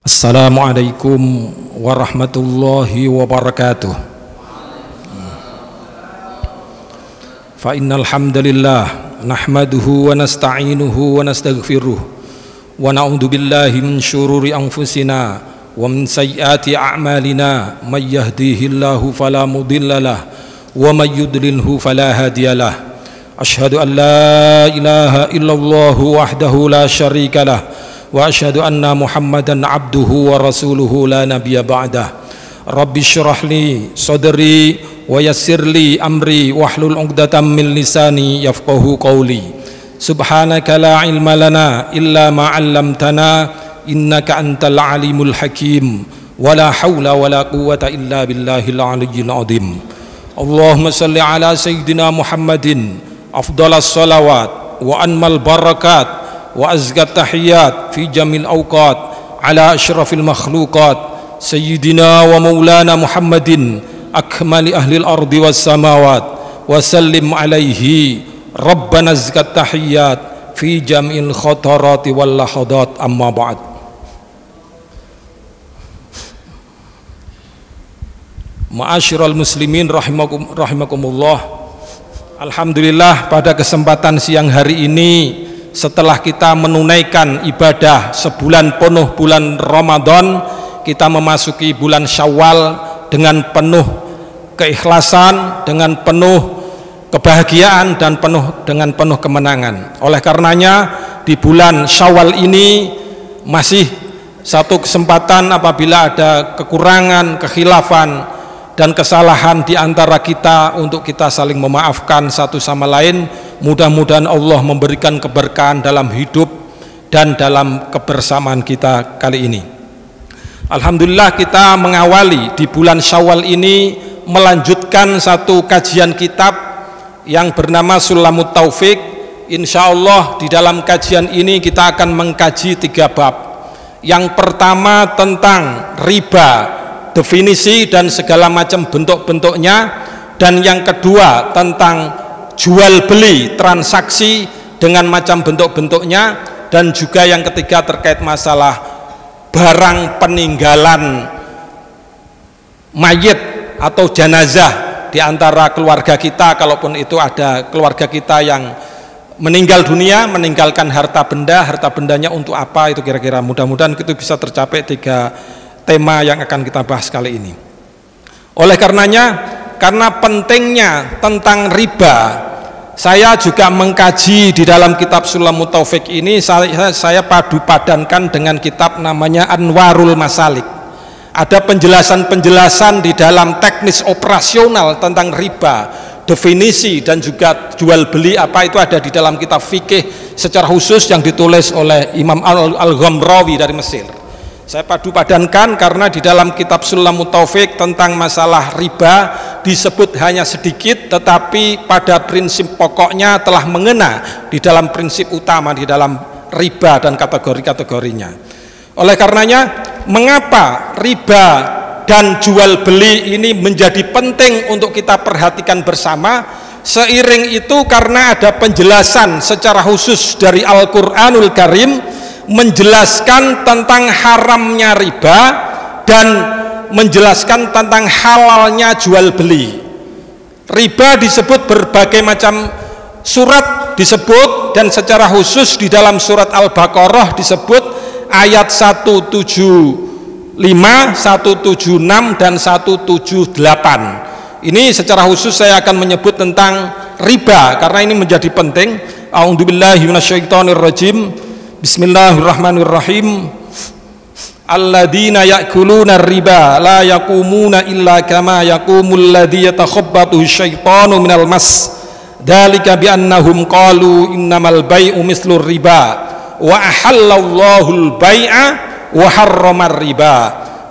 Assalamualaikum warahmatullahi wabarakatuh. Fa innal hamdalillah nahmaduhu wa nasta'inuhu wa nastaghfiruh wa na'udzu billahi min syururi anfusina wa min sayyiati a'malina may yahdihillahu fala mudhillalah wa may yudlilhu fala hadiyalah. Asyhadu an la ilaha illallah wahdahu la syarikalah wa asyhadu anna Muhammadan abduhu wa rasuluhu la nabiyya ba'dah. Rabbi syrah li sadri wa yassir li amri wahlul 'uqdatam min lisani yafqahu qawli. Subhanaka la ilma lana illa ma 'allamtana innaka antal alimul hakim wa la haula wa la quwwata illa billahil aliyyil azim. Allahumma salli ala sayyidina Muhammadin afdalas salawat wa anmal barakat wa azkat tahiyat fi jamil awqat ala asyrafil makhluqat sayyidina wa maulana Muhammadin akmali ahlil ardi was samawat wa sallim alaihi rabbana azkat tahiyat fi jamil khatarati wal lahadat amma ba'd. Ma'asyiral muslimin rahimakumullah. Alhamdulillah, pada kesempatan siang hari ini setelah kita menunaikan ibadah sebulan penuh bulan Ramadan, kita memasuki bulan Syawal dengan penuh keikhlasan, dengan penuh kebahagiaan dan dengan penuh kemenangan. Oleh karenanya di bulan Syawal ini masih satu kesempatan apabila ada kekurangan, kekhilafan dan kesalahan di antara kita untuk kita saling memaafkan satu sama lain. Mudah-mudahan Allah memberikan keberkahan dalam hidup dan dalam kebersamaan kita kali ini. Alhamdulillah, kita mengawali di bulan Syawal ini melanjutkan satu kajian kitab yang bernama Sulamut Taufik. Insya Allah di dalam kajian ini kita akan mengkaji 3 bab. Yang pertama tentang riba, definisi dan segala macam bentuk-bentuknya, dan yang kedua tentang jual beli transaksi dengan macam bentuk-bentuknya, dan juga yang ketiga terkait masalah barang peninggalan mayit atau jenazah di antara keluarga kita, kalaupun itu ada keluarga kita yang meninggal dunia meninggalkan harta bendanya untuk apa itu kira-kira. Mudah-mudahan itu bisa tercapai 3 tema yang akan kita bahas kali ini. Oleh karenanya, karena pentingnya tentang riba, saya juga mengkaji di dalam kitab Sulamut Taufik ini, saya padu padankan dengan kitab namanya Anwarul Masalik. Ada penjelasan-penjelasan di dalam teknis operasional tentang riba, definisi dan juga jual beli apa itu ada di dalam kitab fikih secara khusus yang ditulis oleh Imam Al-Ghamrawi dari Mesir. Saya padu padankan karena di dalam kitab Sulamut Taufik tentang masalah riba disebut hanya sedikit, tetapi pada prinsip pokoknya telah mengena di dalam prinsip utama di dalam riba dan kategori-kategorinya. Oleh karenanya, mengapa riba dan jual beli ini menjadi penting untuk kita perhatikan bersama? Seiring itu karena ada penjelasan secara khusus dari Al-Quranul Karim menjelaskan tentang haramnya riba dan menjelaskan tentang halalnya jual beli. Riba disebut berbagai macam surat disebut, dan secara khusus di dalam surat Al-Baqarah disebut ayat 175, 176 dan 178. Ini secara khusus saya akan menyebut tentang riba karena ini menjadi penting. A'udzubillahi minasyaitonirrajim. Bismillahirrahmanirrahim. Alladzina ya'kuluna riba la yaqumuna illa kama yaqumul ladzi yatakhabbathu syaitanu minal mas. Dzalika bi annahum qalu innamal bai'u mislur riba wa ahallallahu al-bai'a wa harramar riba.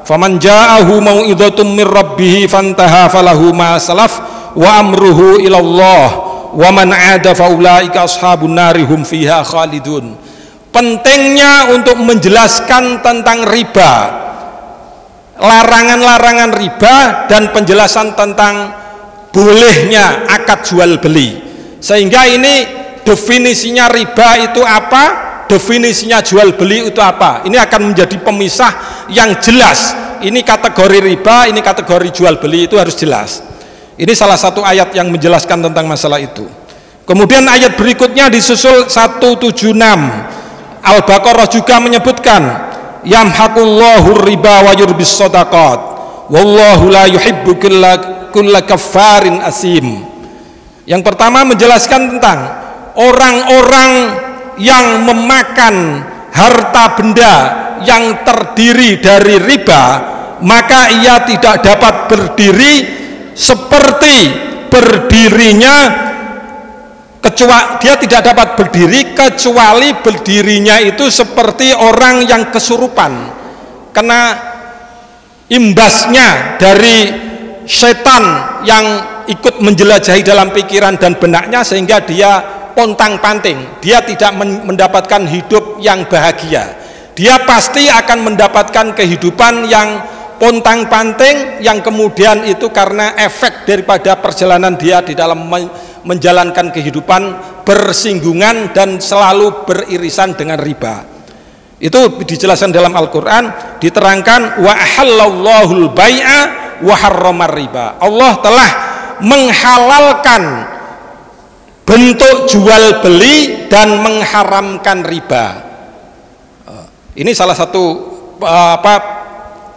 Faman ja'ahu mau'izatun mir rabbih fantaha falahu ma salaf wa amruhu ila Allah wa man 'ada fa ulaika ashabun nari hum fiha khalidun. Pentingnya untuk menjelaskan tentang riba, larangan-larangan riba, dan penjelasan tentang bolehnya akad jual beli. Sehingga ini definisinya riba itu apa, definisinya jual beli itu apa. Ini akan menjadi pemisah yang jelas. Ini kategori riba, ini kategori jual beli, itu harus jelas. Ini salah satu ayat yang menjelaskan tentang masalah itu. Kemudian ayat berikutnya disusul 176. Al-Baqarah juga menyebutkan yamhaqullahu riba wa yurbis shadaqat wallahu la yuhibbu kulla kaffarin asim. Yang pertama menjelaskan tentang orang-orang yang memakan harta benda yang terdiri dari riba, maka ia tidak dapat berdiri seperti berdirinya, dia tidak dapat berdiri kecuali berdirinya itu seperti orang yang kesurupan, kena imbasnya dari setan yang ikut menjelajahi dalam pikiran dan benaknya, sehingga dia pontang-panting, dia tidak mendapatkan hidup yang bahagia. Dia pasti akan mendapatkan kehidupan yang pontang-panting, yang kemudian itu karena efek daripada perjalanan dia di dalam menjalankan kehidupan bersinggungan dan selalu beririsan dengan riba. Itu dijelaskan dalam Al-Quran, diterangkan wa ahallallahul bai'a wa harramar riba. Allah telah menghalalkan bentuk jual beli dan mengharamkan riba. Ini salah satu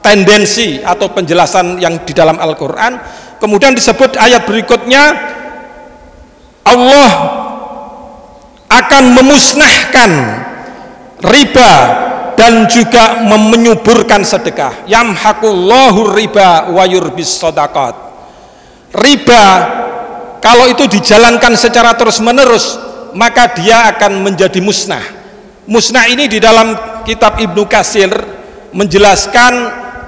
tendensi atau penjelasan yang di dalam Al-Quran. Kemudian disebut ayat berikutnya, Allah akan memusnahkan riba dan juga menyuburkan sedekah. Yamhaqullahu riba wa yurbis shadaqat. Riba kalau itu dijalankan secara terus menerus, maka dia akan menjadi musnah. Musnah ini di dalam kitab Ibnu Katsir menjelaskan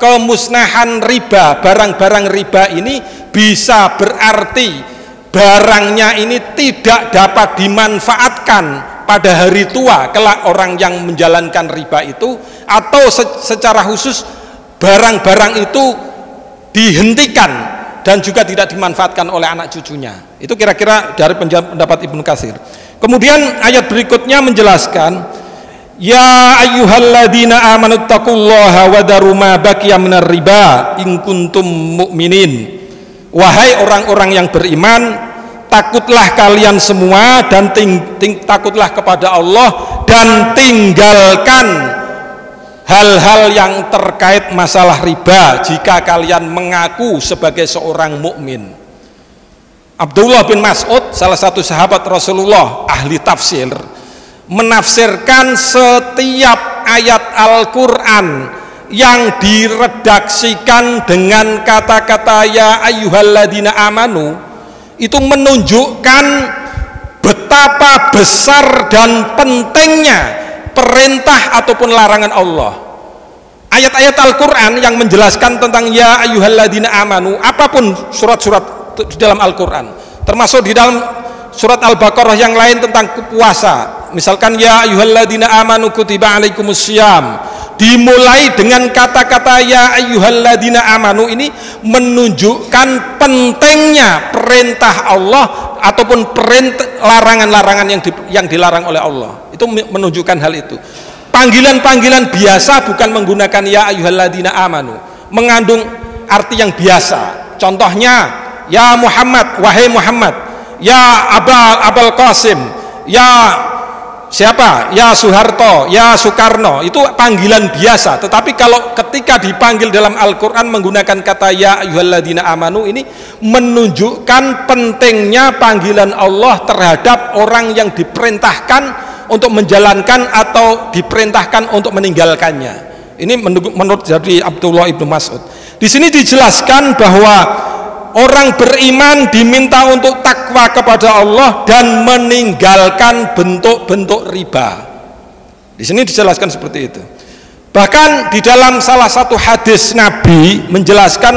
kemusnahan riba, barang-barang riba ini bisa berarti barangnya ini tidak dapat dimanfaatkan pada hari tua kelak orang yang menjalankan riba itu, atau secara khusus barang-barang itu dihentikan dan juga tidak dimanfaatkan oleh anak cucunya. Itu kira-kira dari pendapat Ibnu Katsir. Kemudian ayat berikutnya menjelaskan, ya ayyuhalladzina amanu taqullaha wa daru ma baqiya minar riba in kuntum mu'minin. Wahai orang-orang yang beriman, takutlah kalian semua dan takutlah kepada Allah dan tinggalkan hal-hal yang terkait masalah riba jika kalian mengaku sebagai seorang mukmin. Abdullah bin Mas'ud, salah satu sahabat Rasulullah, ahli tafsir, menafsirkan setiap ayat Al-Quran yang diredaksikan dengan kata-kata ya ayyuhalladzina amanu, itu menunjukkan betapa besar dan pentingnya perintah ataupun larangan Allah. Ayat-ayat Al-Quran yang menjelaskan tentang ya ayyuhalladzina amanu, apapun surat-surat di dalam Al-Quran, termasuk di dalam surat Al-Baqarah yang lain tentang puasa, misalkan ya ayyuhalladzina amanu kutiba alaikumussyam, dimulai dengan kata-kata ya ayyuhalladzina amanu, ini menunjukkan pentingnya perintah Allah ataupun larangan-larangan yang dilarang oleh Allah. Itu menunjukkan hal itu. Panggilan-panggilan biasa bukan menggunakan ya ayyuhalladzina amanu, mengandung arti yang biasa. Contohnya ya Muhammad, wahai Muhammad, ya Abul Qasim, ya siapa, ya Soeharto, ya Soekarno, itu panggilan biasa. Tetapi kalau ketika dipanggil dalam Al-Quran menggunakan kata ya ayyuhalladzina amanu, ini menunjukkan pentingnya panggilan Allah terhadap orang yang diperintahkan untuk menjalankan atau diperintahkan untuk meninggalkannya. Ini menurut dari Abdullah ibnu Mas'ud. Di sini dijelaskan bahwa orang beriman diminta untuk takwa kepada Allah dan meninggalkan bentuk-bentuk riba. Di sini dijelaskan seperti itu. Bahkan di dalam salah satu hadis Nabi menjelaskan,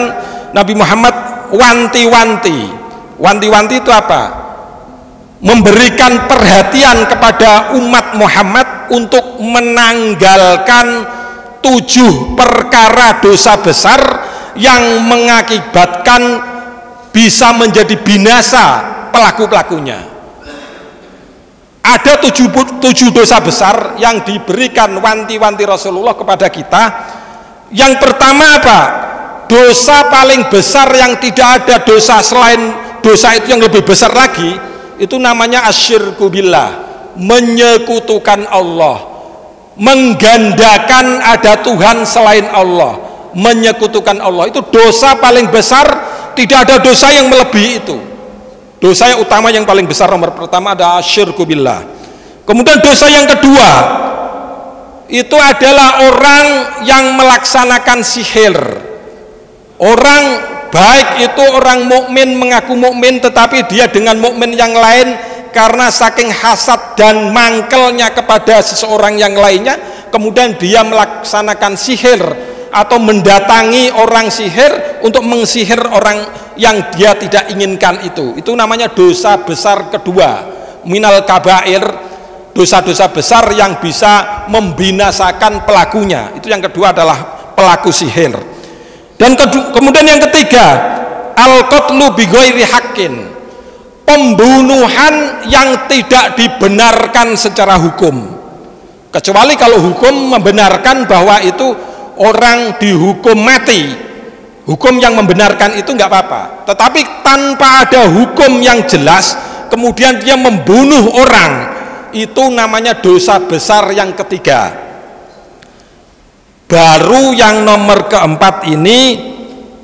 Nabi Muhammad wanti-wanti. Wanti-wanti itu apa? Memberikan perhatian kepada umat Muhammad untuk menanggalkan 7 perkara dosa besar yang mengakibatkan bisa menjadi binasa pelaku-pelakunya. Ada 7 dosa besar yang diberikan wanti-wanti Rasulullah kepada kita, Yang pertama apa? Dosa paling besar yang tidak ada dosa selain dosa itu yang lebih besar lagi, itu namanya asyirku billah, menyekutukan Allah, menggandakan ada Tuhan selain Allah, menyekutukan Allah. Itu dosa paling besar, tidak ada dosa yang melebihi itu. Dosa yang utama yang paling besar nomor pertama ada asyirku billah. Kemudian dosa yang kedua itu adalah orang yang melaksanakan sihir. Orang baik itu orang mukmin mengaku mukmin, tetapi dia dengan mukmin yang lain karena saking hasad dan mangkelnya kepada seseorang yang lainnya, kemudian dia melaksanakan sihir atau mendatangi orang sihir untuk mengsihir orang yang dia tidak inginkan itu. Itu namanya dosa besar kedua, minal kabair, dosa-dosa besar yang bisa membinasakan pelakunya. Itu yang kedua adalah pelaku sihir. Dan kemudian yang ketiga, al-qatlu bi ghairi haqqin, pembunuhan yang tidak dibenarkan secara hukum. Kecuali kalau hukum membenarkan bahwa itu orang dihukum mati, hukum yang membenarkan itu nggak apa-apa. Tetapi tanpa ada hukum yang jelas, kemudian dia membunuh orang, itu namanya dosa besar yang ketiga. Baru yang nomor keempat ini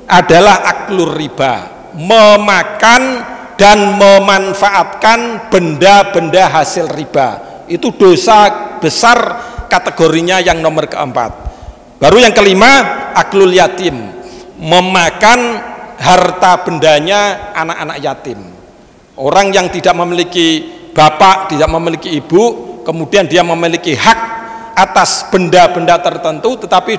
adalah aklur riba, memakan dan memanfaatkan benda-benda hasil riba. Itu dosa besar kategorinya yang nomor keempat. Baru yang kelima, aklul yatim, memakan harta bendanya anak-anak yatim. Orang yang tidak memiliki bapak, tidak memiliki ibu, kemudian dia memiliki hak atas benda-benda tertentu, tetapi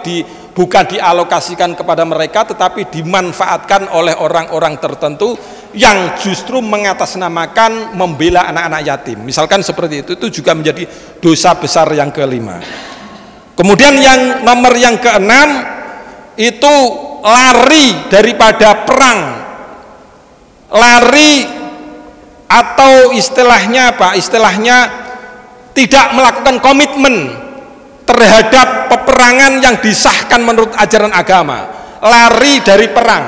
bukan dialokasikan kepada mereka, tetapi dimanfaatkan oleh orang-orang tertentu yang justru mengatasnamakan membela anak-anak yatim. Misalkan seperti itu juga menjadi dosa besar yang kelima. Kemudian yang nomor yang keenam itu lari daripada perang, lari atau istilahnya apa? Istilahnya tidak melakukan komitmen terhadap peperangan yang disahkan menurut ajaran agama, lari dari perang.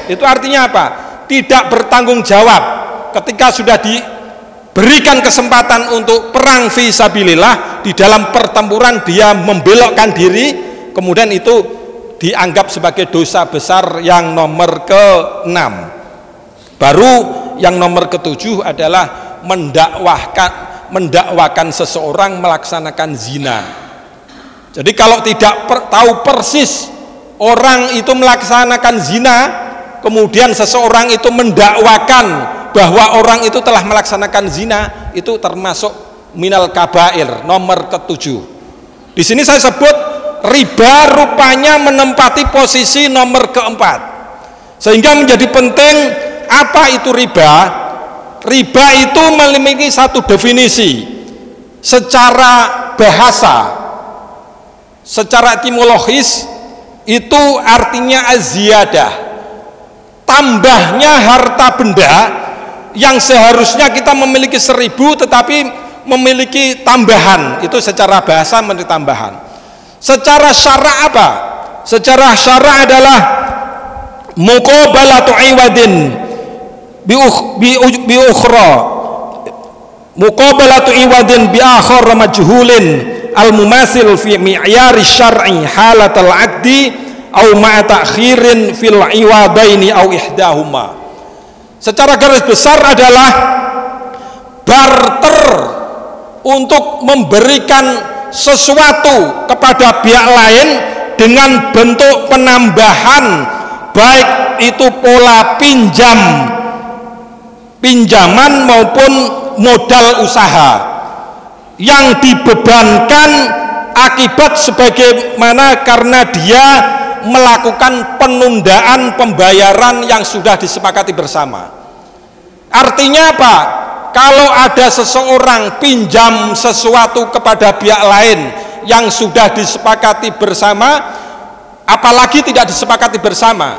Itu artinya apa? Tidak bertanggung jawab ketika sudah diberikan kesempatan untuk perang fi sabilillah, di dalam pertempuran dia membelokkan diri, kemudian itu dianggap sebagai dosa besar yang nomor ke-6. Baru yang nomor ke-7 adalah mendakwakan seseorang melaksanakan zina. Jadi kalau tidak tahu persis orang itu melaksanakan zina, kemudian seseorang itu mendakwakan bahwa orang itu telah melaksanakan zina, itu termasuk minal kabair nomor ke-7. Di sini saya sebut riba rupanya menempati posisi nomor ke-4, sehingga menjadi penting apa itu riba. Riba itu memiliki satu definisi secara bahasa, secara etimologis itu artinya az-ziyadah, tambahnya harta benda yang seharusnya kita memiliki 1000 tetapi memiliki tambahan. Itu secara bahasa menjadi tambahan. Secara syara apa? Secara syara adalah muqabalatu iwadin bi ukhra, muqabalatu iwadin bi akhar majhulin al mumasil fi mi'yari syar'i halatal aqdi au ma'a ta'khirin fil iwadaini au ihdahuma. Secara garis besar adalah barter untuk memberikan sesuatu kepada pihak lain dengan bentuk penambahan, baik itu pola pinjaman maupun modal usaha yang dibebankan akibat sebagaimana karena dia melakukan penundaan pembayaran yang sudah disepakati bersama. Artinya apa? Kalau ada seseorang pinjam sesuatu kepada pihak lain yang sudah disepakati bersama, apalagi tidak disepakati bersama,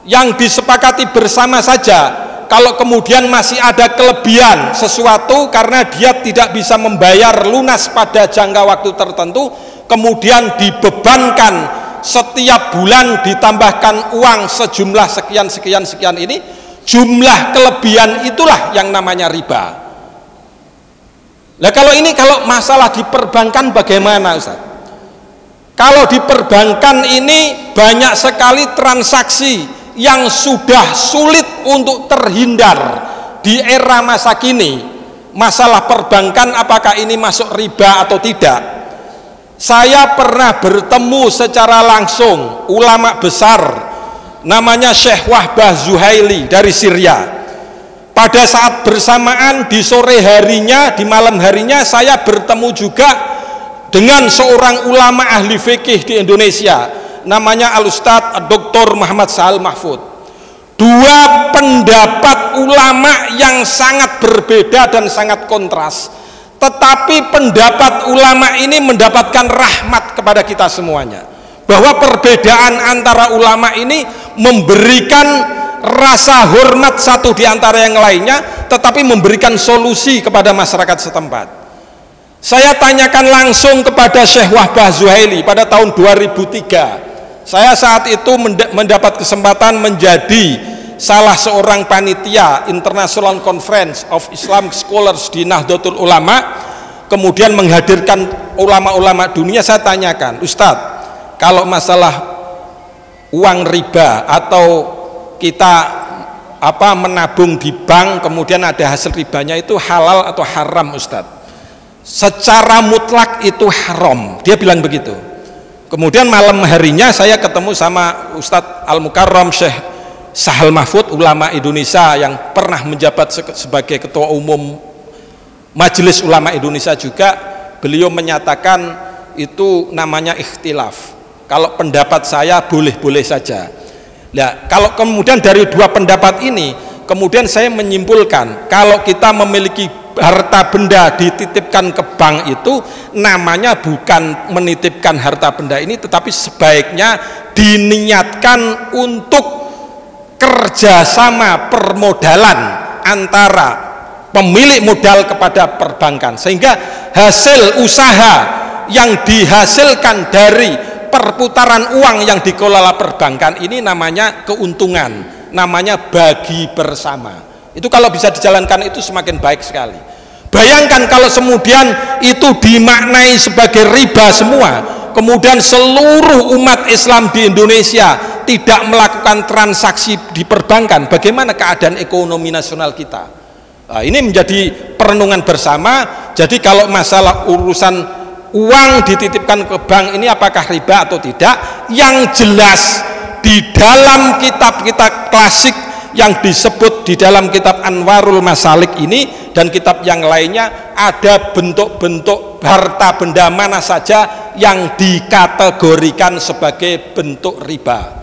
yang disepakati bersama saja, kalau kemudian masih ada kelebihan sesuatu karena dia tidak bisa membayar lunas pada jangka waktu tertentu, kemudian dibebankan setiap bulan ditambahkan uang sejumlah sekian ini, jumlah kelebihan itulah yang namanya riba. Nah kalau masalah di perbankan bagaimana Ustaz? Kalau di perbankan ini banyak sekali transaksi yang sudah sulit untuk terhindar di era masa kini. Masalah perbankan apakah ini masuk riba atau tidak? Saya pernah bertemu secara langsung ulama besar namanya Syekh Wahbah Zuhaili dari Syria. Pada saat bersamaan di sore harinya, di malam harinya saya bertemu juga dengan seorang ulama ahli fikih di Indonesia namanya Al-Ustadz Dr. Muhammad Sahal Mahfud. Dua pendapat ulama yang sangat berbeda dan sangat kontras, tetapi pendapat ulama ini mendapatkan rahmat kepada kita semuanya, bahwa perbedaan antara ulama ini memberikan rasa hormat satu di antara yang lainnya, tetapi memberikan solusi kepada masyarakat setempat. Saya tanyakan langsung kepada Syekh Wahbah Zuhaili pada tahun 2003. Saya saat itu mendapat kesempatan menjadi salah seorang panitia International Conference of Islamic Scholars di Nahdlatul Ulama, kemudian menghadirkan ulama-ulama dunia. Saya tanyakan, Ustadz, kalau masalah uang riba atau kita menabung di bank kemudian ada hasil ribanya, itu halal atau haram Ustadz? Secara mutlak itu haram, dia bilang begitu. Kemudian malam harinya saya ketemu sama Ustadz Al-Mukarram Syekh Sahal Mahfud, ulama Indonesia yang pernah menjabat sebagai ketua umum Majelis Ulama Indonesia juga. Beliau menyatakan itu namanya ikhtilaf. Kalau pendapat saya boleh-boleh saja. Nah, kalau kemudian dari dua pendapat ini, kemudian saya menyimpulkan kalau kita memiliki harta benda dititipkan ke bank itu namanya bukan menitipkan harta benda ini, tetapi sebaiknya diniatkan untuk kerjasama permodalan antara pemilik modal kepada perbankan, sehingga hasil usaha yang dihasilkan dari perputaran uang yang dikelola perbankan ini namanya keuntungan, namanya bagi bersama. Itu kalau bisa dijalankan itu semakin baik sekali. Bayangkan kalau kemudian itu dimaknai sebagai riba semua, kemudian seluruh umat Islam di Indonesia tidak melakukan transaksi di perbankan, bagaimana keadaan ekonomi nasional kita? Nah, ini menjadi perenungan bersama. Jadi kalau masalah urusan uang dititipkan ke bank ini apakah riba atau tidak, yang jelas di dalam kitab-kitab klasik yang disebut di dalam kitab Anwarul Masalik ini dan kitab yang lainnya, ada bentuk-bentuk harta benda mana saja yang dikategorikan sebagai bentuk riba.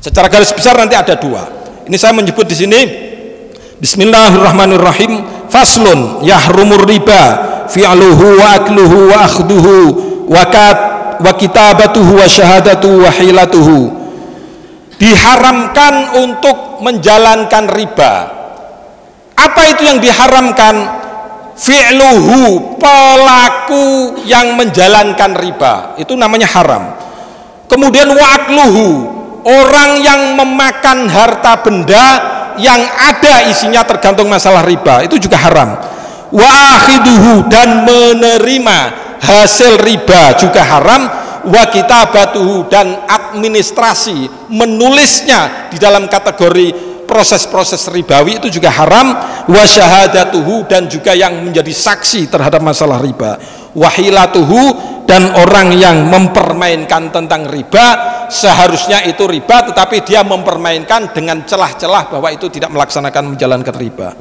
Secara garis besar nanti ada dua. Ini saya menyebut di sini Bismillahirrahmanirrahim. Faslun yahrumur riba fi'luhu wa akluhu wa akhduhu wa kitabatuhu wa syahadatuhu wa hilatuhu. Diharamkan untuk menjalankan riba. Apa itu yang diharamkan? Fi'luhu, pelaku yang menjalankan riba, itu namanya haram. Kemudian wa akluhu, orang yang memakan harta benda yang ada isinya tergantung masalah riba, itu juga haram. Wa akhiduhu, dan menerima hasil riba juga haram. Wa kitabatuhu, dan administrasi menulisnya di dalam kategori proses-proses ribawi itu juga haram. Wa syahadatuhu, dan juga yang menjadi saksi terhadap masalah riba. Wa hilatuhu, dan orang yang mempermainkan tentang riba, seharusnya itu riba tetapi dia mempermainkan dengan celah-celah bahwa itu tidak melaksanakan menjalankan riba.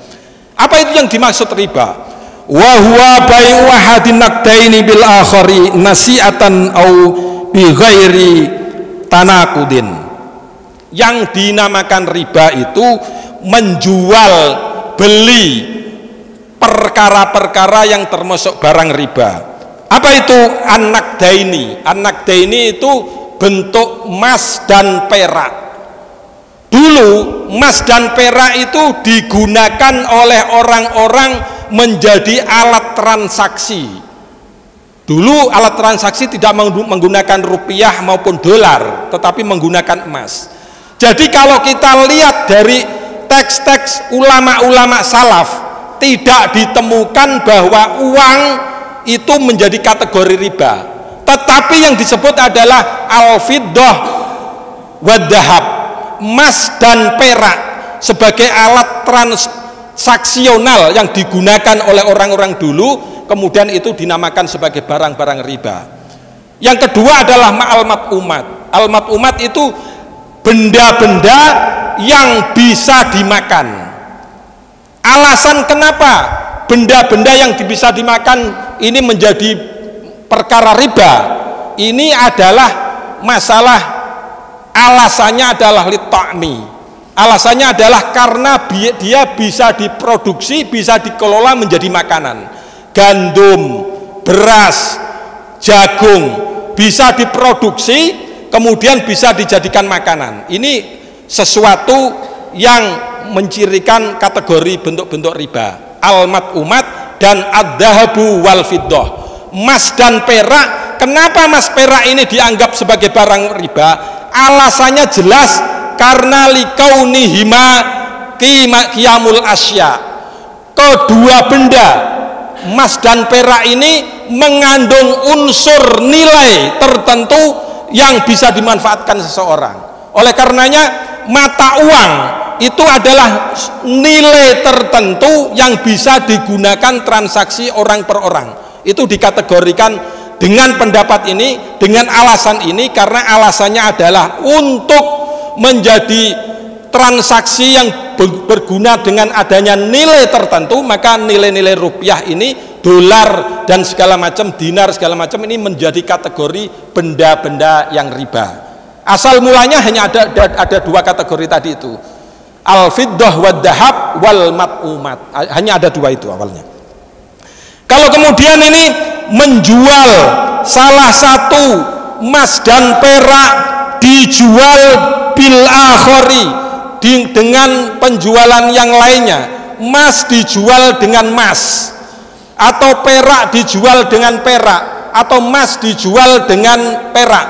Apa itu yang dimaksud riba? Wa huwa bai'u ahadin naqdaini bil akhari nasi'atan au bi ghairi tanaqudin. Yang dinamakan riba itu menjual beli perkara-perkara yang termasuk barang riba. Apa itu an-naqdaini? An-naqdaini itu bentuk emas dan perak. Dulu emas dan perak itu digunakan oleh orang-orang menjadi alat transaksi. Dulu alat transaksi tidak menggunakan rupiah maupun dolar, tetapi menggunakan emas. Jadi kalau kita lihat dari teks-teks ulama-ulama salaf, tidak ditemukan bahwa uang itu menjadi kategori riba, tetapi yang disebut adalah al-fiddah wad-dahab, emas dan perak sebagai alat transaksional yang digunakan oleh orang-orang dulu, kemudian itu dinamakan sebagai barang-barang riba. Yang kedua adalah al-mat'umat. Al-mat'umat itu benda-benda yang bisa dimakan. Alasan kenapa benda-benda yang bisa dimakan ini menjadi perkara riba, ini adalah masalah, alasannya adalah lita'mi. Alasannya adalah karena dia bisa diproduksi, bisa dikelola menjadi makanan. Gandum, beras, jagung bisa diproduksi kemudian bisa dijadikan makanan. Ini sesuatu yang mencirikan kategori bentuk-bentuk riba. Al-mat'umat dan ad-dahabu wal fiddah. Emas dan perak, kenapa emas perak ini dianggap sebagai barang riba? Alasannya jelas, karena likaunihima qiyamul asya. Kedua benda emas dan perak ini mengandung unsur nilai tertentu yang bisa dimanfaatkan seseorang. Oleh karenanya mata uang itu adalah nilai tertentu yang bisa digunakan transaksi orang per orang. Itu dikategorikan dengan pendapat ini, dengan alasan ini, karena alasannya adalah untuk menjadi transaksi yang berguna dengan adanya nilai tertentu, maka nilai-nilai rupiah ini, dolar dan segala macam, dinar segala macam ini menjadi kategori benda-benda yang riba. Asal mulanya hanya ada dua kategori tadi itu, al-fiddah wad dahab wal mat'umat, hanya ada dua itu awalnya. Kalau kemudian ini menjual salah satu emas dan perak dijual bil akhari, dengan penjualan yang lainnya, emas dijual dengan emas, atau perak dijual dengan perak, atau emas dijual dengan perak,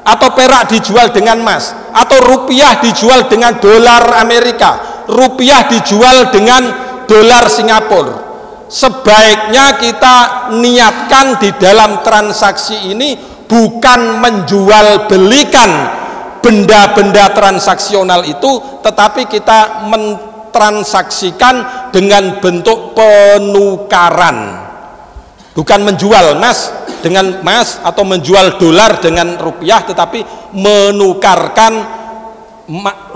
atau perak dijual dengan emas, atau rupiah dijual dengan dolar Amerika, rupiah dijual dengan dolar Singapura. Sebaiknya kita niatkan di dalam transaksi ini bukan menjual belikan benda-benda transaksional itu, tetapi kita mentransaksikan dengan bentuk penukaran, bukan menjual emas dengan emas atau menjual dolar dengan rupiah, tetapi menukarkan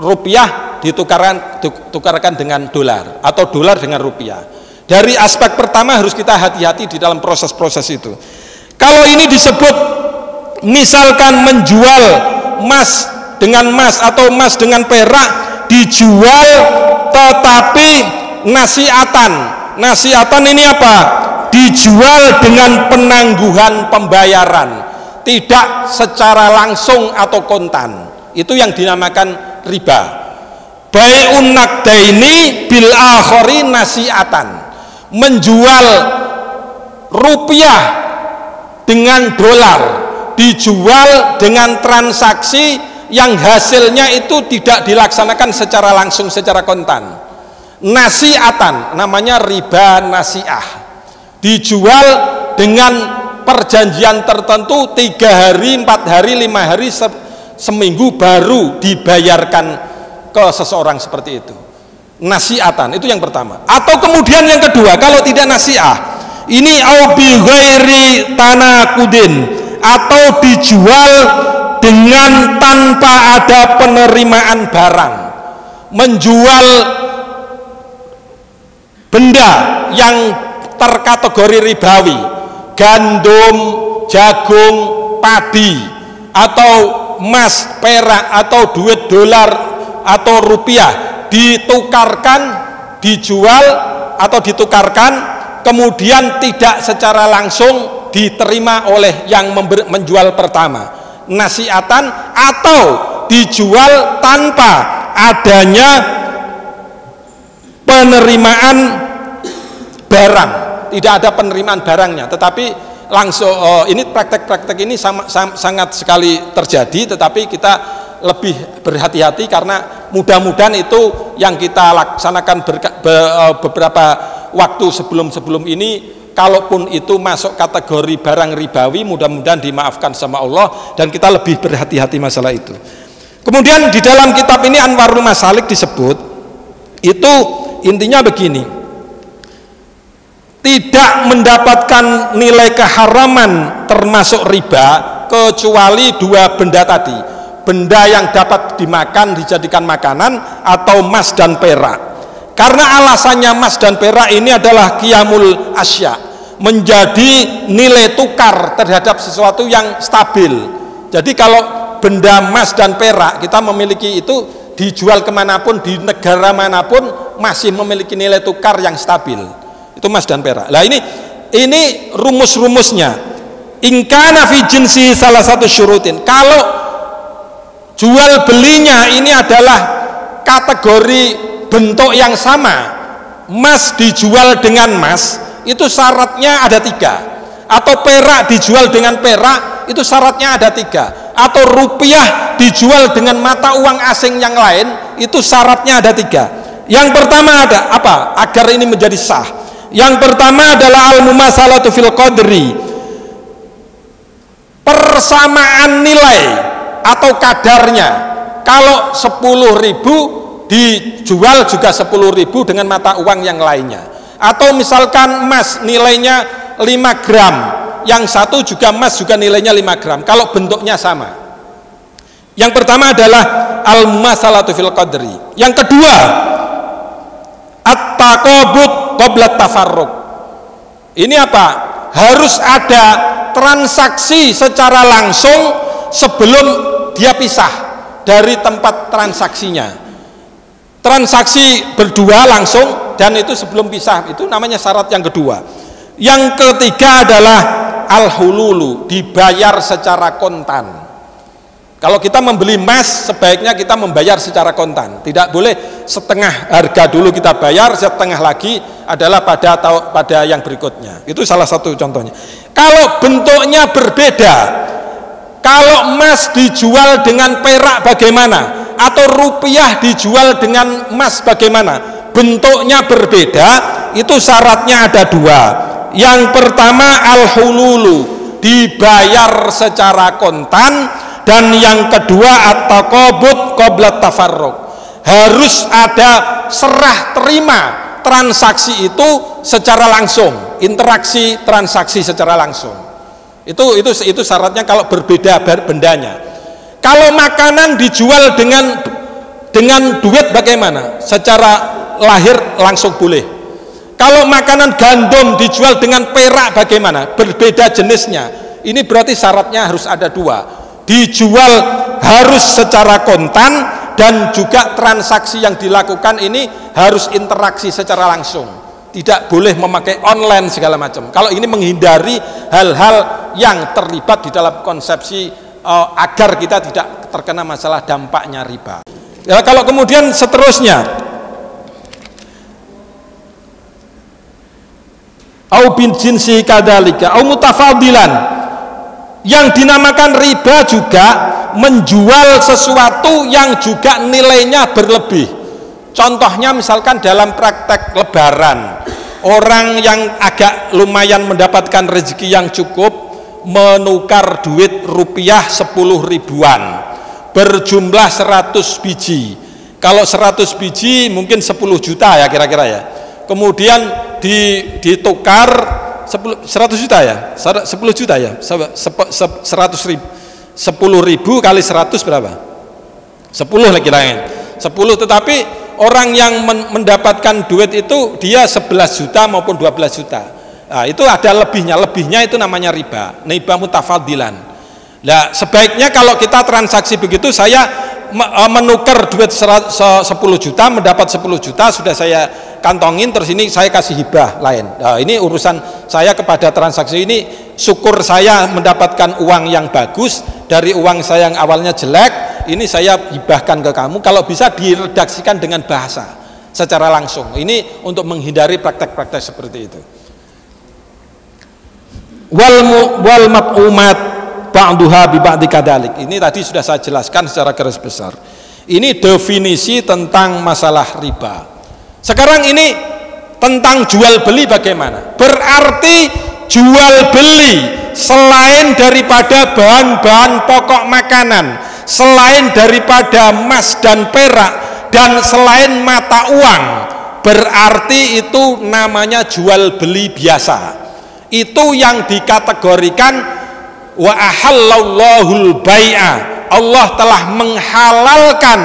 rupiah ditukarkan dengan dolar atau dolar dengan rupiah. Dari aspek pertama harus kita hati-hati di dalam proses-proses itu. Kalau ini disebut misalkan menjual emas dengan emas atau emas dengan perak dijual, tetapi nasiatan ini apa? Dijual dengan penangguhan pembayaran, tidak secara langsung atau kontan. Itu yang dinamakan riba. Bai'un naqdaini bil akhari nasiatan, menjual rupiah dengan dolar, dijual dengan transaksi yang hasilnya itu tidak dilaksanakan secara langsung, secara kontan. Nasiatan, namanya riba nasiah, dijual dengan perjanjian tertentu 3 hari, 4 hari, 5 hari, seminggu baru dibayarkan ke seseorang, seperti itu. Nasiatan, itu yang pertama. Atau kemudian yang kedua, kalau tidak nasiah, ini au bi ghairi tanaqudin, atau dijual dengan tanpa ada penerimaan barang. Menjual benda yang terkategori ribawi, gandum, jagung, padi, atau emas, perak, atau duit dolar atau rupiah, ditukarkan, dijual atau ditukarkan, kemudian tidak secara langsung diterima oleh yang menjual pertama, nasiatan, atau dijual tanpa adanya penerimaan barang, tidak ada penerimaan barangnya, tetapi langsung ini praktek-praktek ini sangat sekali terjadi, tetapi kita lebih berhati-hati karena mudah-mudahan itu yang kita laksanakan beberapa waktu sebelum ini, kalaupun itu masuk kategori barang ribawi, mudah-mudahan dimaafkan sama Allah dan kita lebih berhati-hati masalah itu. Kemudian di dalam kitab ini Anwarul Masalik disebut, itu intinya begini, tidak mendapatkan nilai keharaman termasuk riba kecuali dua benda tadi, benda yang dapat dimakan, dijadikan makanan, atau emas dan perak. Karena alasannya emas dan perak ini adalah qiyamul asya, menjadi nilai tukar terhadap sesuatu yang stabil. Jadi kalau benda emas dan perak kita memiliki itu, dijual kemanapun, di negara manapun masih memiliki nilai tukar yang stabil. Itu emas dan perak. Lah ini rumus-rumusnya. Ingkana fi jinsi salah satu syurutin. Kalau jual belinya ini adalah kategori bentuk yang sama, emas dijual dengan emas, itu syaratnya ada 3. Atau perak dijual dengan perak, itu syaratnya ada 3. Atau rupiah dijual dengan mata uang asing yang lain, itu syaratnya ada 3. Yang pertama ada apa? Agar ini menjadi sah. Yang pertama adalah al-mumasalatu fil qadri, persamaan nilai atau kadarnya. Kalau 10.000 dijual juga 10.000 dengan mata uang yang lainnya. Atau misalkan emas nilainya 5 gram, yang satu juga emas juga nilainya 5 gram, kalau bentuknya sama. Yang pertama adalah al-mumasalatu fil qadri. Yang kedua, at-taqabud qabla tafarruq. Ini apa? Harus ada transaksi secara langsung sebelum dia pisah dari tempat transaksinya. Transaksi berdua langsung, dan itu sebelum pisah, itu namanya syarat yang kedua. Yang ketiga adalah al-hululu, dibayar secara kontan. Kalau kita membeli emas, sebaiknya kita membayar secara kontan. Tidak boleh setengah harga dulu kita bayar, setengah lagi adalah pada yang berikutnya. Itu salah satu contohnya. Kalau bentuknya berbeda, kalau emas dijual dengan perak bagaimana, atau rupiah dijual dengan emas bagaimana, bentuknya berbeda, itu syaratnya ada 2. Yang pertama al-hululu, dibayar secara kontan. Dan yang kedua at-taqabud qabla tafarruq, harus ada serah terima transaksi itu secara langsung, interaksi transaksi secara langsung. Itu syaratnya kalau berbeda bendanya. Kalau makanan dijual dengan duit bagaimana? Secara lahir langsung boleh. Kalau makanan gandum dijual dengan perak bagaimana? Berbeda jenisnya. Ini berarti syaratnya harus ada 2. Dijual harus secara kontan, dan juga transaksi yang dilakukan ini harus interaksi secara langsung, tidak boleh memakai online segala macam. Kalau ini menghindari hal-hal yang terlibat di dalam konsepsi agar kita tidak terkena masalah dampaknya riba. Ya, kalau kemudian seterusnya au bin jinsi kadzalika au mutafadilan, yang dinamakan riba juga menjual sesuatu yang juga nilainya berlebih. Contohnya misalkan dalam praktek lebaran, orang yang agak lumayan mendapatkan rezeki yang cukup menukar duit rupiah 10 ribuan berjumlah 100 biji. Kalau 100 biji mungkin 10 juta ya kira-kira ya. Kemudian ditukar 100 juta ya, 10 juta ya, 100 ribu, 10 ribu kali 100 berapa? 10 lah kira-kira 10, tetapi orang yang mendapatkan duit itu dia 11 juta maupun 12 juta. Nah, itu ada lebihnya itu namanya riba mutafadilan. Nah, sebaiknya kalau kita transaksi begitu, saya menukar duit 10 juta mendapat 10 juta sudah saya kantongin, terus ini saya kasih hibah lain. Nah, ini urusan saya kepada transaksi ini, syukur saya mendapatkan uang yang bagus dari uang saya yang awalnya jelek, ini saya hibahkan ke kamu. Kalau bisa diredaksikan dengan bahasa secara langsung, ini untuk menghindari praktek-praktek seperti itu. wal mat'umat ba'duha bi ba'di kadalik. Ini tadi sudah saya jelaskan secara garis besar. Ini definisi tentang masalah riba. Sekarang ini tentang jual beli bagaimana? Berarti jual beli selain daripada bahan-bahan pokok makanan, selain daripada emas dan perak, dan selain mata uang, berarti itu namanya jual beli biasa. Itu yang dikategorikan wa ahallallahul bai'a. Allah telah menghalalkan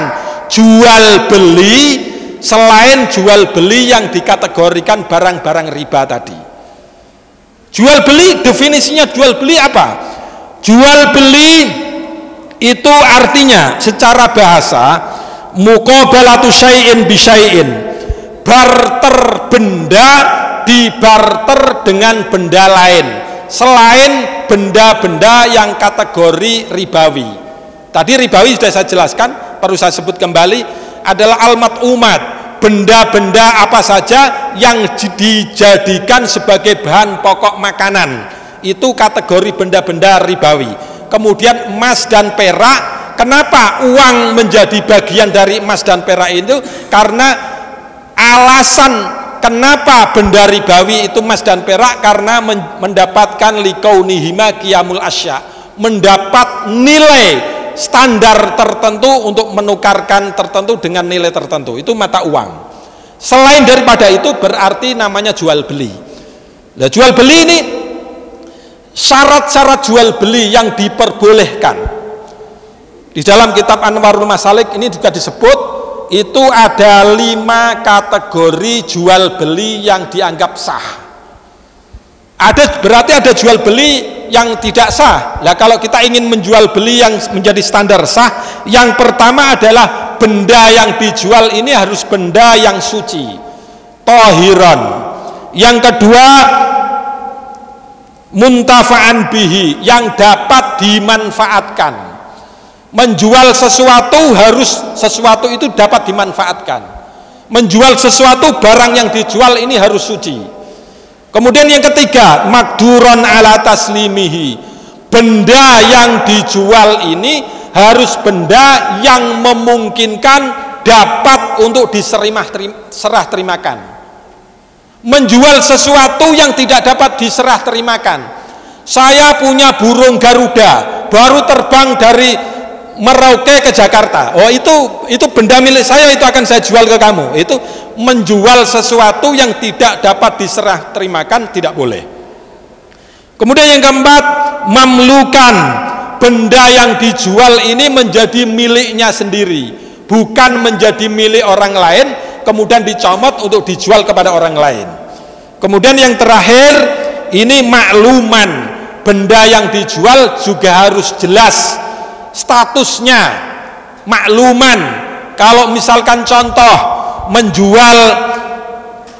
jual beli selain jual beli yang dikategorikan barang-barang riba tadi. Jual beli, definisinya jual beli apa? Jual beli itu artinya secara bahasa muqabalatu syai'in bi syai'in, barter benda dibarter dengan benda lain selain benda-benda yang kategori ribawi. Tadi ribawi sudah saya jelaskan, perlu saya sebut kembali, adalah al-mat'umat, benda-benda apa saja yang dijadikan sebagai bahan pokok makanan, itu kategori benda-benda ribawi. Kemudian emas dan perak, kenapa uang menjadi bagian dari emas dan perak itu? Karena alasan kenapa benda ribawi itu emas dan perak, karena mendapatkan likaunihima qiyamul asya, mendapat nilai standar tertentu untuk menukarkan tertentu dengan nilai tertentu, itu mata uang. Selain daripada itu berarti namanya jual beli. Nah, jual beli ini syarat-syarat jual beli yang diperbolehkan di dalam kitab Anwarul Masalik ini juga disebut, itu ada 5 kategori jual beli yang dianggap sah. Berarti ada jual beli yang tidak sah. Nah, kalau kita ingin menjual beli yang menjadi standar sah, yang pertama adalah benda yang dijual ini harus benda yang suci, tohiron. Yang kedua, muntafa'an bihi, yang dapat dimanfaatkan. Menjual sesuatu harus sesuatu itu dapat dimanfaatkan. Menjual sesuatu, barang yang dijual ini harus suci. Kemudian yang ketiga, makduron ala taslimihi, benda yang dijual ini harus benda yang memungkinkan dapat untuk diserah terimakan. Menjual sesuatu yang tidak dapat diserah terimakan. Saya punya burung Garuda, baru terbang dari Merauke ke Jakarta. Oh, itu benda milik saya, itu akan saya jual ke kamu. Itu menjual sesuatu yang tidak dapat diserah terimakan, tidak boleh. Kemudian yang keempat, mamlukan, benda yang dijual ini menjadi miliknya sendiri, bukan menjadi milik orang lain kemudian dicomot untuk dijual kepada orang lain. Kemudian yang terakhir, ini makluman, benda yang dijual juga harus jelas statusnya, makluman. Kalau misalkan contoh menjual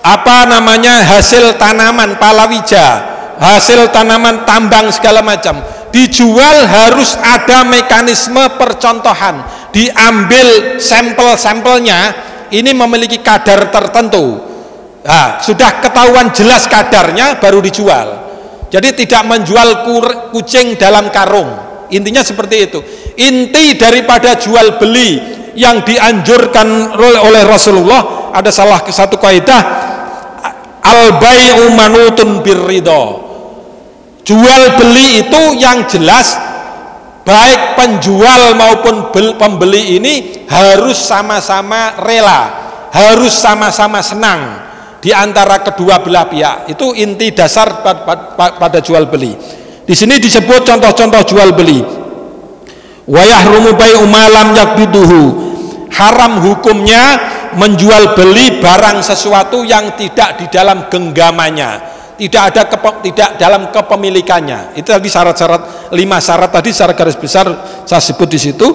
hasil tanaman palawija, hasil tanaman tambang segala macam, dijual harus ada mekanisme percontohan, diambil sampel-sampelnya, ini memiliki kadar tertentu. Nah, sudah ketahuan jelas kadarnya baru dijual. Jadi tidak menjual kucing dalam karung. Intinya seperti itu. Inti daripada jual beli yang dianjurkan oleh Rasulullah ada salah satu kaidah, al-bai'u manutun birridho. Jual beli itu yang jelas baik penjual maupun pembeli ini harus sama-sama rela, harus sama-sama senang di antara kedua belah pihak. Itu inti dasar pada jual beli. Di sini disebut contoh-contoh jual beli. Wa yahrumu bai'u ma lam yaqbiduhu. Haram hukumnya menjual beli barang sesuatu yang tidak di dalam genggamannya, tidak dalam kepemilikannya. Itu tadi syarat-syarat, 5 syarat tadi secara garis besar saya sebut di situ.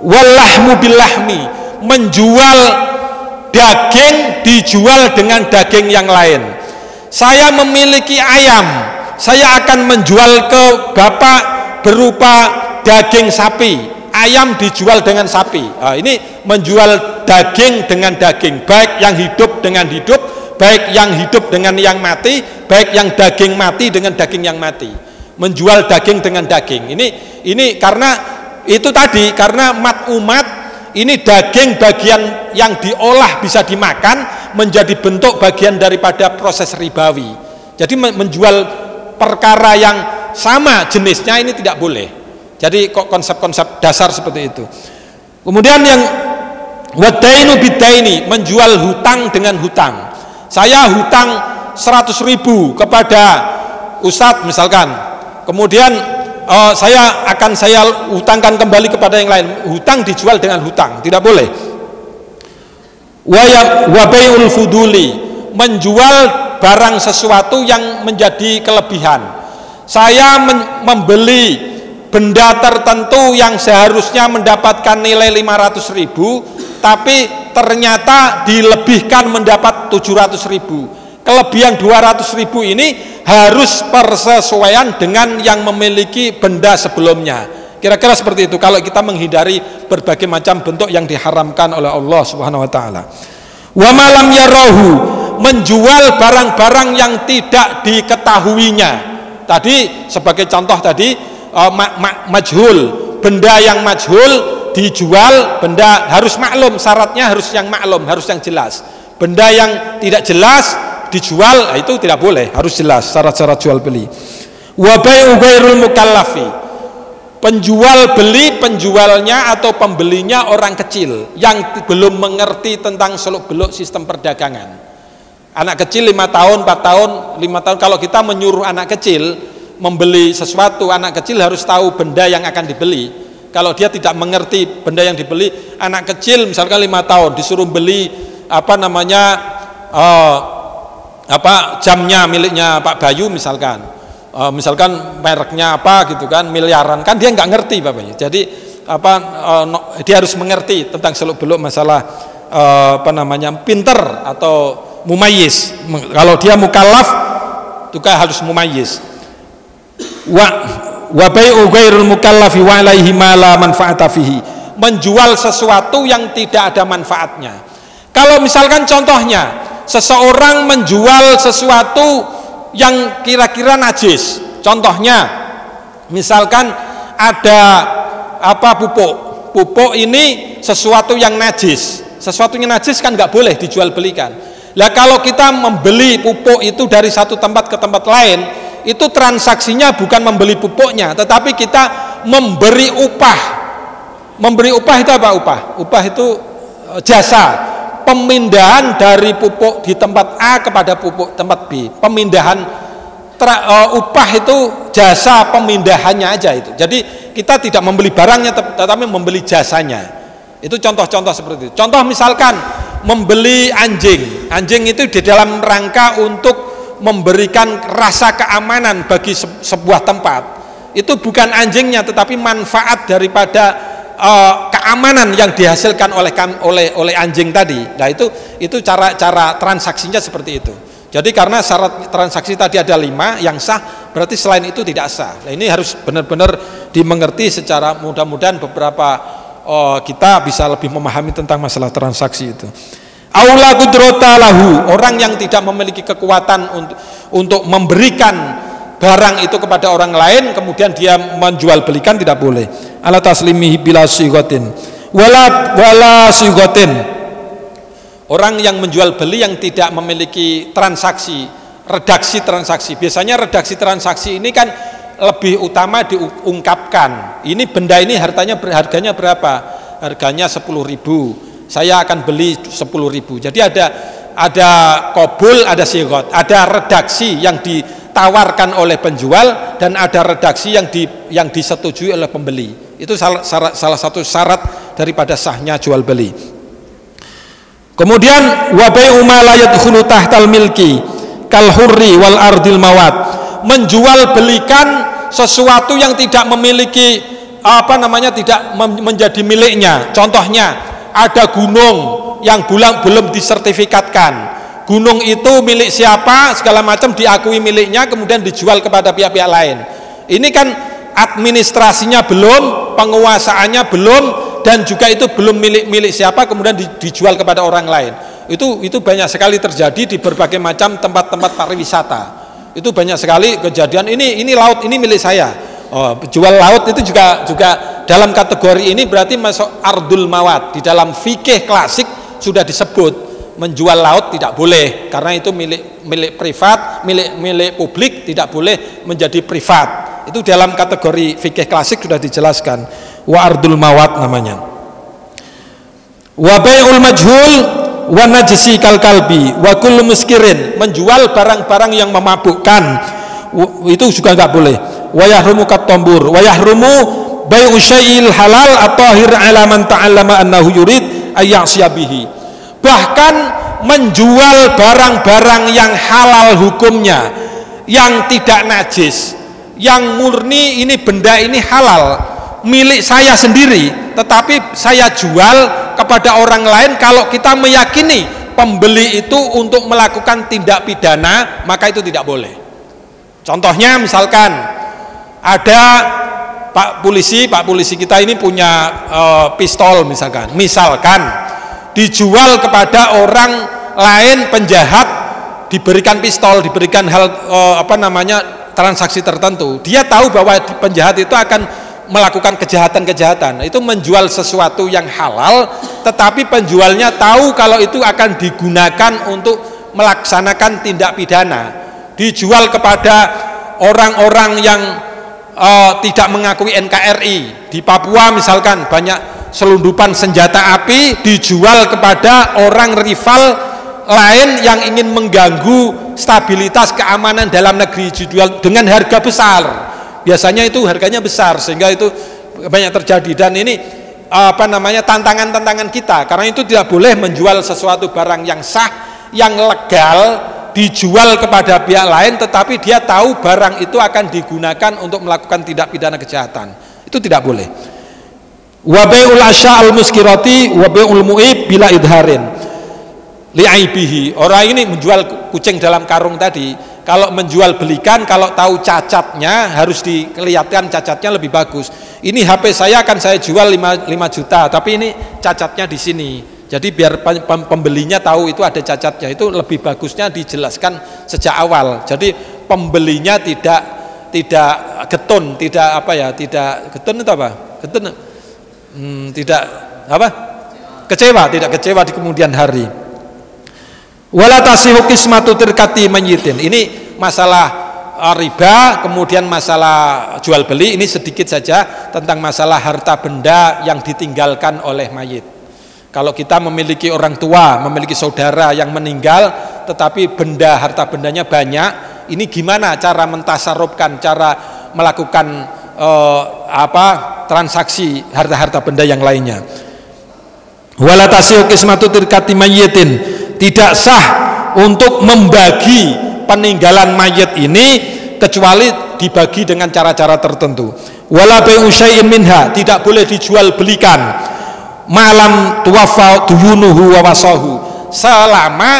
Wallahmu billahmi, menjual daging dijual dengan daging yang lain. Saya memiliki ayam, saya akan menjual ke Bapak berupa daging sapi, ayam dijual dengan sapi. Nah, ini menjual daging dengan daging, baik yang hidup dengan hidup, baik yang hidup dengan yang mati, baik yang daging mati dengan daging yang mati, menjual daging dengan daging. Ini karena itu tadi, karena umat ini daging bagian yang diolah bisa dimakan menjadi bentuk bagian daripada proses ribawi. Jadi menjual perkara yang sama jenisnya ini tidak boleh. Jadi konsep-konsep dasar seperti itu. Kemudian yang wadainu bidaini, menjual hutang dengan hutang. Saya hutang 100.000 kepada Ustadz misalkan, kemudian saya hutangkan kembali kepada yang lain. Hutang dijual dengan hutang, tidak boleh. Wabaiul fuduli, menjual barang sesuatu yang menjadi kelebihan. Saya membeli benda tertentu yang seharusnya mendapatkan nilai 500.000, tapi ternyata dilebihkan mendapat 700.000. Kelebihan 200.000 ini harus persesuaian dengan yang memiliki benda sebelumnya. Kira-kira seperti itu kalau kita menghindari berbagai macam bentuk yang diharamkan oleh Allah Subhanahu wa taala. Wa malam yarahu, menjual barang-barang yang tidak diketahuinya. Tadi sebagai contoh tadi majhul, benda yang majhul dijual, benda harus maklum, syaratnya harus yang maklum, harus yang jelas. Benda yang tidak jelas dijual, itu tidak boleh, harus jelas syarat-syarat jual beli. Wa bai'u ghairul mukallafi, penjualnya atau pembelinya orang kecil yang belum mengerti tentang seluk-beluk sistem perdagangan. Anak kecil 5 tahun, 4 tahun, 5 tahun, kalau kita menyuruh anak kecil membeli sesuatu, anak kecil harus tahu benda yang akan dibeli. Kalau dia tidak mengerti benda yang dibeli, anak kecil misalkan 5 tahun disuruh beli jamnya miliknya Pak Bayu misalkan, mereknya apa gitu kan, miliaran, kan dia nggak ngerti bapaknya. Jadi dia harus mengerti tentang seluk-beluk masalah pinter atau mumayyiz. Kalau dia mukallaf juga harus mumayyiz. Wa bai'u ghairul mukallafi wa alaihi ma la manfaata fihi, menjual sesuatu yang tidak ada manfaatnya. Kalau misalkan contohnya seseorang menjual sesuatu yang kira-kira najis, contohnya misalkan ada pupuk ini sesuatu yang najis, kan nggak boleh dijual belikan. Lah kalau kita membeli pupuk itu dari satu tempat ke tempat lain, itu transaksinya bukan membeli pupuknya, tetapi kita memberi upah. Memberi upah itu apa? Upah itu jasa pemindahan dari pupuk di tempat A kepada pupuk tempat B. Pemindahan upah itu jasa pemindahannya aja itu. Jadi kita tidak membeli barangnya tetapi membeli jasanya. Itu contoh-contoh seperti itu. Contoh misalkan membeli anjing. Anjing itu di dalam rangka untuk memberikan rasa keamanan bagi sebuah tempat. Itu bukan anjingnya tetapi manfaat daripada keamanan yang dihasilkan oleh anjing tadi. Nah itu cara transaksinya seperti itu. Jadi karena syarat transaksi tadi ada 5 yang sah, berarti selain itu tidak sah. Nah ini harus benar-benar dimengerti secara, mudah-mudahan beberapa kita bisa lebih memahami tentang masalah transaksi itu. Aula qudrata lahu, orang yang tidak memiliki kekuatan untuk memberikan barang itu kepada orang lain kemudian dia menjual belikan, tidak boleh. Ala taslimihi bila sighatin wala sighatin, orang yang menjual beli yang tidak memiliki redaksi transaksi. Biasanya redaksi transaksi ini kan lebih utama diungkapkan, ini benda ini harganya berapa, harganya 10.000, saya akan beli 10.000. Jadi ada qabul, ada sighat, ada redaksi yang ditawarkan oleh penjual dan ada redaksi yang disetujui oleh pembeli. Itu salah satu syarat daripada sahnya jual beli. Kemudian wa bai'u ma la yadkhulu tahtal milki kal hurri wal ardil mawat, menjual belikan sesuatu yang tidak memiliki tidak menjadi miliknya. Contohnya ada gunung yang belum disertifikatkan, gunung itu milik siapa segala macam diakui miliknya, kemudian dijual kepada pihak-pihak lain. Ini kan administrasinya belum, penguasaannya belum, dan juga itu belum milik siapa kemudian dijual kepada orang lain. Itu banyak sekali terjadi di berbagai macam tempat-tempat pariwisata. Itu banyak sekali kejadian, ini laut ini milik saya. Oh, jual laut itu juga dalam kategori ini berarti masuk ardul mawat. Di dalam fikih klasik sudah disebut menjual laut tidak boleh karena itu milik privat, milik publik, tidak boleh menjadi privat. Itu dalam kategori fikih klasik sudah dijelaskan. Wa ardul mawat namanya. Wa bai'ul majhul wa najsi kal kalbi wa kullu muskirin, menjual barang-barang yang memabukkan itu juga enggak boleh. Wa yahrumu kat tambur wa yahrumu bai'u syai'il halal at-tahir ala man ta'allama annahu yurid ay ya'siya bihi. Bahkan menjual barang-barang yang halal hukumnya, yang tidak najis, yang murni, ini benda ini halal milik saya sendiri, tetapi saya jual kepada orang lain. Kalau kita meyakini pembeli itu untuk melakukan tindak pidana, maka itu tidak boleh. Contohnya misalkan ada Pak polisi kita ini punya pistol misalkan dijual kepada orang lain penjahat, diberikan pistol, diberikan hal transaksi tertentu. Dia tahu bahwa penjahat itu akan melakukan kejahatan-kejahatan. Itu menjual sesuatu yang halal, tetapi penjualnya tahu kalau itu akan digunakan untuk melaksanakan tindak pidana. Dijual kepada orang-orang yang tidak mengakui NKRI. Di Papua misalkan banyak selundupan senjata api, dijual kepada orang rival lain yang ingin mengganggu stabilitas keamanan dalam negeri, dijual dengan harga besar. Biasanya itu harganya besar, sehingga itu banyak terjadi. Dan ini tantangan-tantangan kita, karena itu tidak boleh menjual sesuatu barang yang sah, yang legal, dijual kepada pihak lain, tetapi dia tahu barang itu akan digunakan untuk melakukan tindak pidana kejahatan. Itu tidak boleh. Wa bai'ul asya'al muskirati wa bai'ul mu'ib bila idharin li'aibihi. Orang ini menjual kucing dalam karung tadi, kalau menjual belikan, kalau tahu cacatnya harus dilihatkan cacatnya lebih bagus. Ini HP saya akan saya jual 5 juta, tapi ini cacatnya di sini. Jadi biar pembelinya tahu itu ada cacatnya, itu lebih bagusnya dijelaskan sejak awal. Jadi pembelinya tidak getun, tidak getun itu apa? Getun tidak kecewa di kemudian hari. Wala tasihu qismatu tirkati mayyitin. Ini masalah riba, kemudian masalah jual beli. Ini sedikit saja tentang masalah harta benda yang ditinggalkan oleh mayit. Kalau kita memiliki orang tua, memiliki saudara yang meninggal, tetapi harta bendanya banyak, ini gimana cara mentasarrufkan, cara melakukan transaksi harta-harta benda yang lainnya. Wala tasihu qismatu tirkati mayyitin, tidak sah untuk membagi peninggalan mayit ini kecuali dibagi dengan cara-cara tertentu. Wala bai'u syai'in minha, tidak boleh dijual belikan. Malam tuwaffa duyunuhu wa wasahu, selama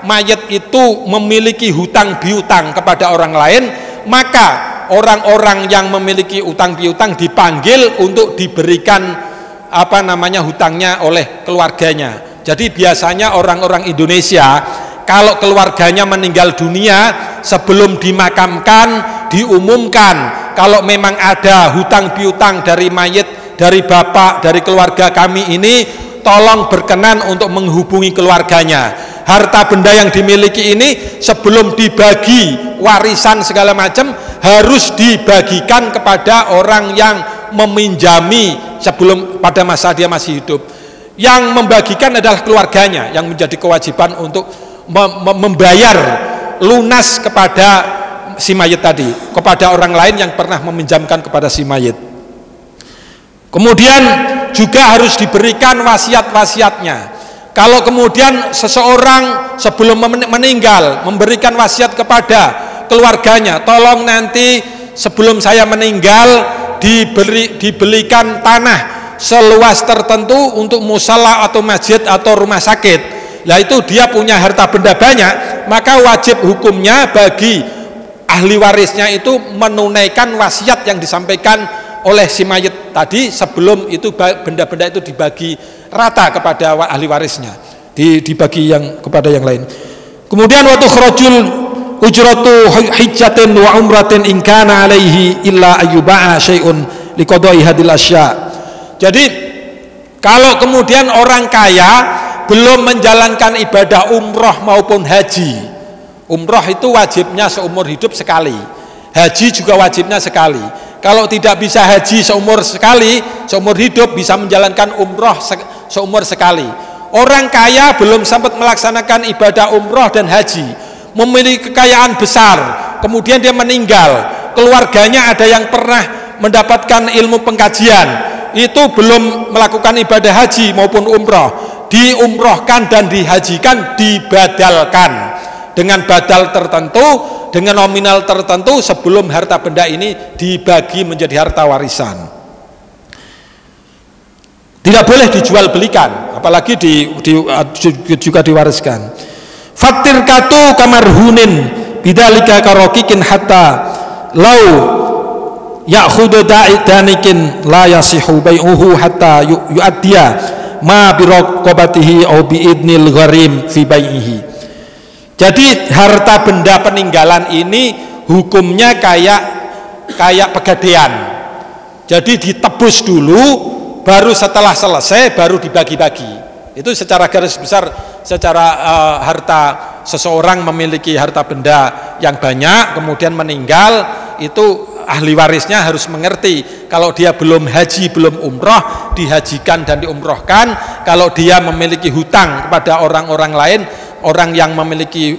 mayit itu memiliki hutang piutang kepada orang lain, maka orang-orang yang memiliki utang piutang dipanggil untuk diberikan hutangnya oleh keluarganya. Jadi biasanya orang-orang Indonesia kalau keluarganya meninggal dunia, sebelum dimakamkan diumumkan kalau memang ada hutang piutang dari mayit, dari bapak, dari keluarga kami ini, tolong berkenan untuk menghubungi keluarganya. Harta benda yang dimiliki ini sebelum dibagi warisan segala macam harus dibagikan kepada orang yang meminjami sebelum pada masa dia masih hidup. Yang membagikan adalah keluarganya, yang menjadi kewajiban untuk membayar lunas kepada si mayit tadi, kepada orang lain yang pernah meminjamkan kepada si mayit. Kemudian juga harus diberikan wasiat-wasiatnya. Kalau kemudian seseorang sebelum meninggal memberikan wasiat kepada keluarganya, tolong nanti sebelum saya meninggal dibelikan tanah seluas tertentu untuk musala atau masjid atau rumah sakit. Nah itu dia punya harta benda banyak, maka wajib hukumnya bagi ahli warisnya itu menunaikan wasiat yang disampaikan oleh si mayit tadi sebelum itu benda-benda itu dibagi rata kepada ahli warisnya, dibagi yang kepada yang lain. Kemudian waktu khrajul ujratu hijjatin wa umratin in kana alaihi illa ayyuba'a syai'un liqada'i hadil asya. Jadi kalau kemudian orang kaya belum menjalankan ibadah umroh maupun haji, umroh itu wajibnya seumur hidup sekali, haji juga wajibnya sekali. Kalau tidak bisa haji seumur hidup, bisa menjalankan umroh seumur sekali. Orang kaya belum sempat melaksanakan ibadah umroh dan haji, memiliki kekayaan besar, kemudian dia meninggal, keluarganya ada yang pernah mendapatkan ilmu pengkajian, itu belum melakukan ibadah haji maupun umroh, diumrohkan dan dihajikan, dibadalkan dengan badal tertentu, dengan nominal tertentu sebelum harta benda ini dibagi menjadi harta warisan. Tidak boleh dijual belikan, apalagi juga diwariskan. Fatirkatu kamarhunin bidzalika karokikin hatta lau ya'khudhu danikin la yasihu bai'uhu hatta yu'addiya ma biraqabatihi au biidnil gharim fi bai'ihi. Jadi harta benda peninggalan ini hukumnya kayak pegadaian. Jadi ditebus dulu, baru setelah selesai baru dibagi-bagi. Itu secara garis besar, secara harta seseorang memiliki harta benda yang banyak kemudian meninggal, itu ahli warisnya harus mengerti kalau dia belum haji belum umroh, dihajikan dan diumrohkan. Kalau dia memiliki hutang kepada orang-orang lain, orang yang memiliki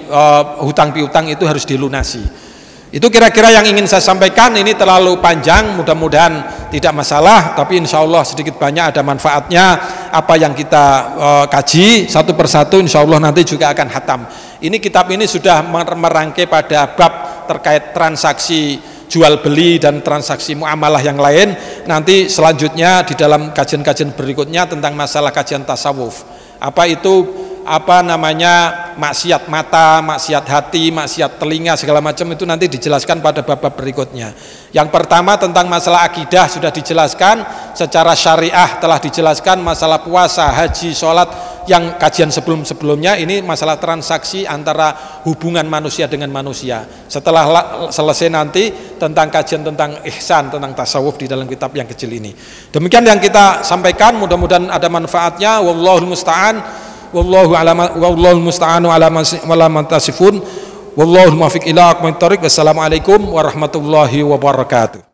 hutang piutang itu harus dilunasi. Itu kira-kira yang ingin saya sampaikan. Ini terlalu panjang, mudah-mudahan tidak masalah, tapi insya Allah sedikit banyak ada manfaatnya. Apa yang kita kaji satu persatu insya Allah nanti juga akan hatam. Ini kitab ini sudah merangkai pada bab terkait transaksi jual beli dan transaksi muamalah yang lain. Nanti selanjutnya di dalam kajian-kajian berikutnya tentang masalah kajian tasawuf, apa itu maksiat mata, maksiat hati, maksiat telinga, segala macam itu nanti dijelaskan pada bab-bab berikutnya. Yang pertama tentang masalah akidah sudah dijelaskan secara syariah, telah dijelaskan masalah puasa, haji, sholat yang kajian sebelum-sebelumnya. Ini masalah transaksi antara hubungan manusia dengan manusia. Setelah selesai nanti tentang kajian tentang ihsan, tentang tasawuf di dalam kitab yang kecil ini. Demikian yang kita sampaikan, mudah-mudahan ada manfaatnya. Wallahul musta'an. Wallahul musta'anu ala ma tasifun. Wallahul muwaffiq ila aqwamit thoriq. Wassalamualaikum warahmatullahi wabarakatuh.